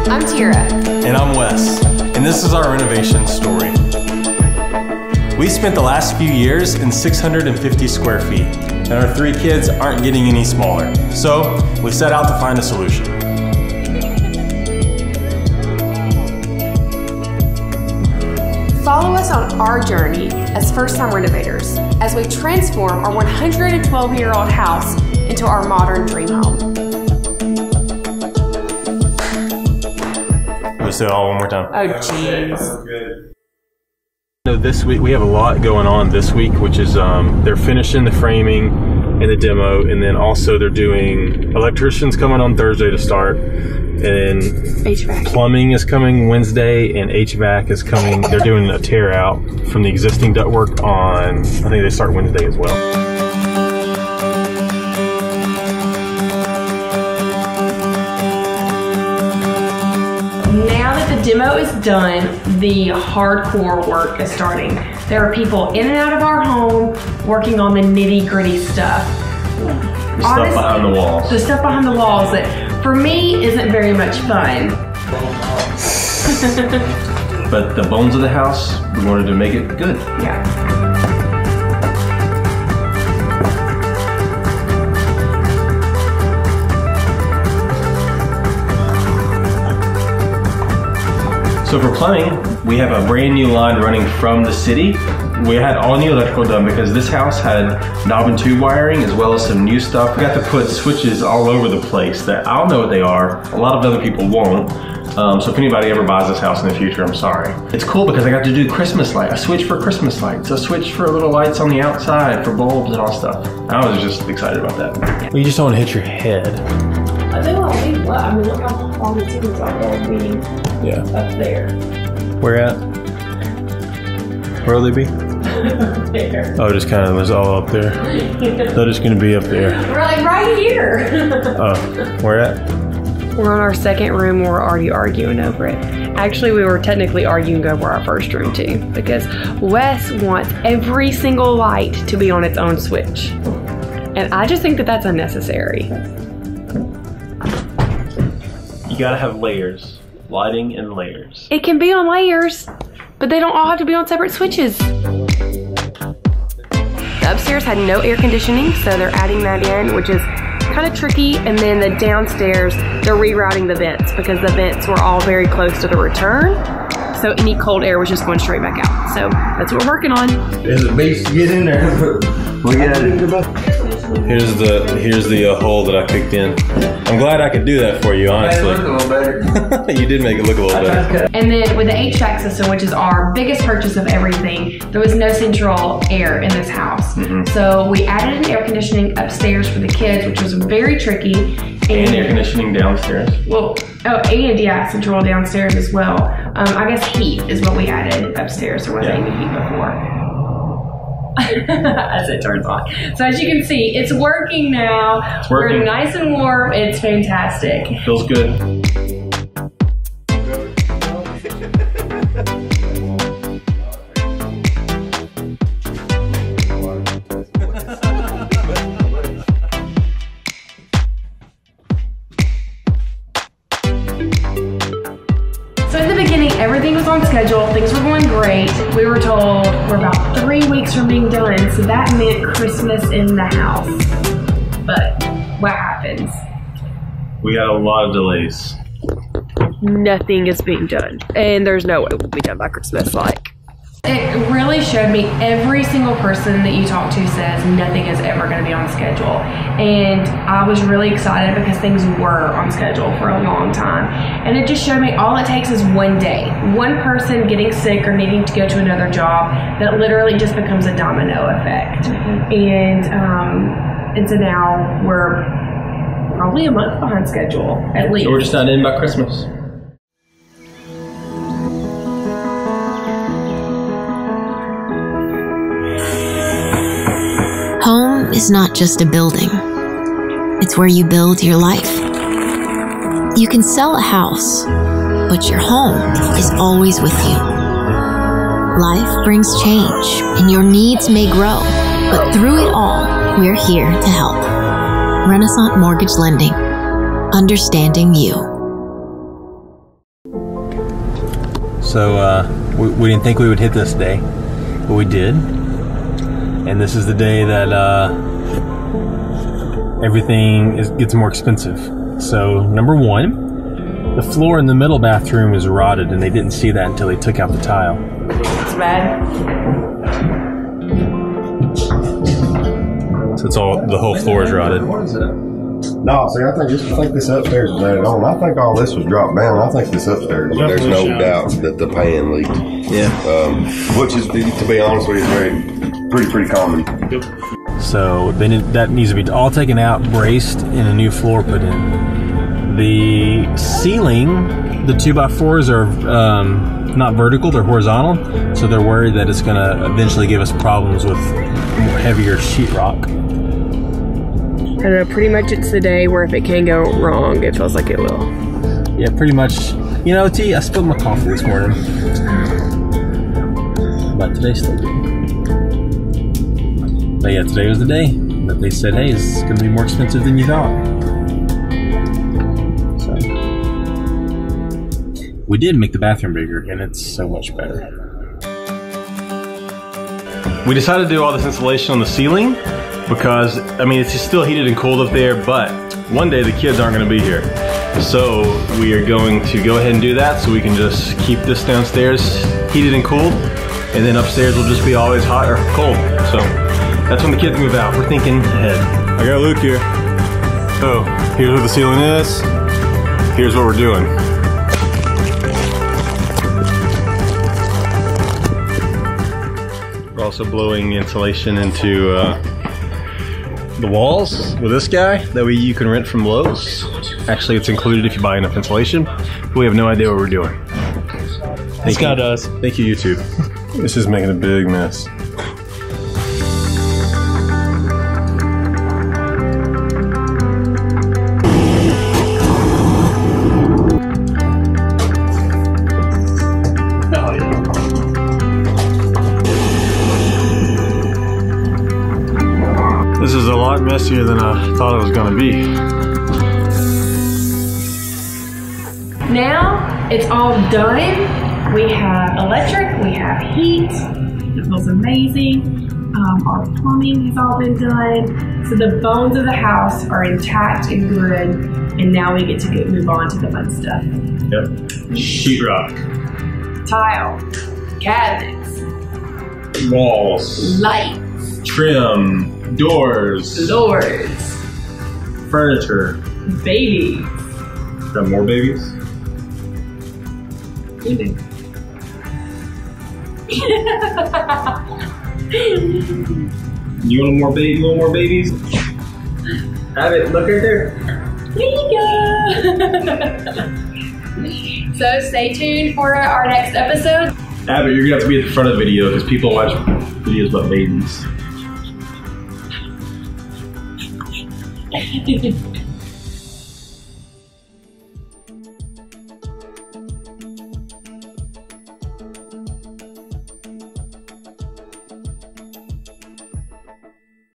I'm Tera. And I'm Wes. And this is our renovation story. We spent the last few years in 650 square feet, and our 3 kids aren't getting any smaller. So we set out to find a solution. Follow us on our journey as first-time renovators as we transform our 112-year-old house into our modern dream home. Let's do it all one more time. Oh, jeez. This week we have a lot going on this week, which is they're finishing the framing and the demo, and then also they're doing electricians coming on Thursday to start, and then HVAC. Plumbing is coming Wednesday, and HVAC is coming. They're doing a tear out from the existing ductwork on, I think they start Wednesday as well. Now that the demo is done, the hardcore work is starting. There are people in and out of our home working on the nitty-gritty stuff. The stuff behind the walls. The stuff behind the walls that, for me, isn't very much fun. But the bones of the house, we wanted to make it good. Yeah. So for plumbing, we have a brand new line running from the city. We had all new electrical done because this house had knob and tube wiring as well as some new stuff. We got to put switches all over the place that I'll know what they are. A lot of other people won't. So if anybody ever buys this house in the future, I'm sorry. It's cool because I got to do Christmas lights, a switch for Christmas lights, a switch for little lights on the outside for bulbs and all stuff. I was just excited about that. Well, you just don't want to hit your head. They won't leave. I mean, look how long the ceilings are. They'll be up there. Where at? Where will they be? There. Oh, just kind of, it's all up there. They're just going to be up there. We're like right here. Oh, where at? We're on our second room. We're already arguing over it. Actually, we were technically arguing over our first room too, because Wes wants every single light to be on its own switch. And I just think that that's unnecessary. You gotta have layers, lighting and layers. It can be on layers, but they don't all have to be on separate switches. The upstairs had no air conditioning, so they're adding that in, which is kind of tricky. And then the downstairs, they're rerouting the vents because the vents were all very close to the return. So any cold air was just going straight back out. So that's what we're working on. There's a base to get in there. We got it. Here's the hole that I picked in. I'm glad I could do that for you, honestly. It looked a little better. You did make it look a little better. And then with the HVAC system, which is our biggest purchase of everything, there was no central air in this house. So we added an air conditioning upstairs for the kids, which was very tricky. And air conditioning downstairs. Well, oh, and yeah, central downstairs as well. I guess heat is what we added upstairs. There wasn't any heat before. As it turns on. So as you can see, it's working now. It's working. We're nice and warm. It's fantastic. Feels good. So in the beginning, everything was on schedule. Things were going great. We were told we're about 3 weeks from being done. So that meant Christmas in the house. But what happens? We got a lot of delays. Nothing is being done. And there's no way we'll be done by Christmas. It really showed me every single person that you talk to says nothing is ever going to be on schedule. And I was really excited because things were on schedule for a long time. And it just showed me all it takes is one day. One person getting sick or needing to go to another job, that literally just becomes a domino effect. And so now we're probably a month behind schedule, at least. So we're just not in by Christmas. Home is not just a building. It's where you build your life. You can sell a house, but your home is always with you. Life brings change, and your needs may grow, but through it all, we're here to help. Renaissance Mortgage Lending. Understanding you. So we didn't think we would hit this day, but we did. And this is the day that everything gets more expensive. So number one, the floor in the middle bathroom is rotted, and they didn't see that until they took out the tile. It's bad. So it's all, the whole floor is rotted. No, see, I think this upstairs is added on. I think all this was dropped down. I think this upstairs. There's no doubt that the pan leaked. Yeah. Which is, to be honest with you, is pretty common. So then that needs to be all taken out, braced, and a new floor put in. The ceiling, the 2x4s are not vertical, they're horizontal. So they're worried that it's going to eventually give us problems with heavier sheetrock. I don't know, pretty much it's the day where if it can go wrong, it feels like it will. Yeah, pretty much. You know, T, I spilled my coffee this morning. But today's still good. But yeah, today was the day that they said, hey, it's going to be more expensive than you thought. So, we did make the bathroom bigger, and it's so much better. We decided to do all this insulation on the ceiling because, I mean, it's still heated and cold up there, but one day the kids aren't going to be here. So we are going to go ahead and do that so we can just keep this downstairs heated and cooled, and then upstairs will just be always hot or cold. So that's when the kids move out. We're thinking ahead. I got Luke here. So here's where the ceiling is. Here's what we're doing. We're also blowing insulation into the walls with this guy that you can rent from Lowe's. Actually, it's included if you buy enough insulation, but we have no idea what we're doing. Thank God does. Thank you, YouTube. This is making a big mess. This is a lot messier than I thought it was going to be. Now it's all done. We have electric, we have heat. It feels amazing. Our plumbing has all been done. So the bones of the house are intact and good. And now we get to move on to the fun stuff. Yep. Sheetrock. Tile, cabinets, Walls. lights, Trim. Doors. floors, Furniture. babies. Got more babies? You do. You want more baby? You want more babies? Have it. Look right there. There you go. So stay tuned for our next episode. Abbott, you're gonna have to be at the front of the video because people watch videos about babies.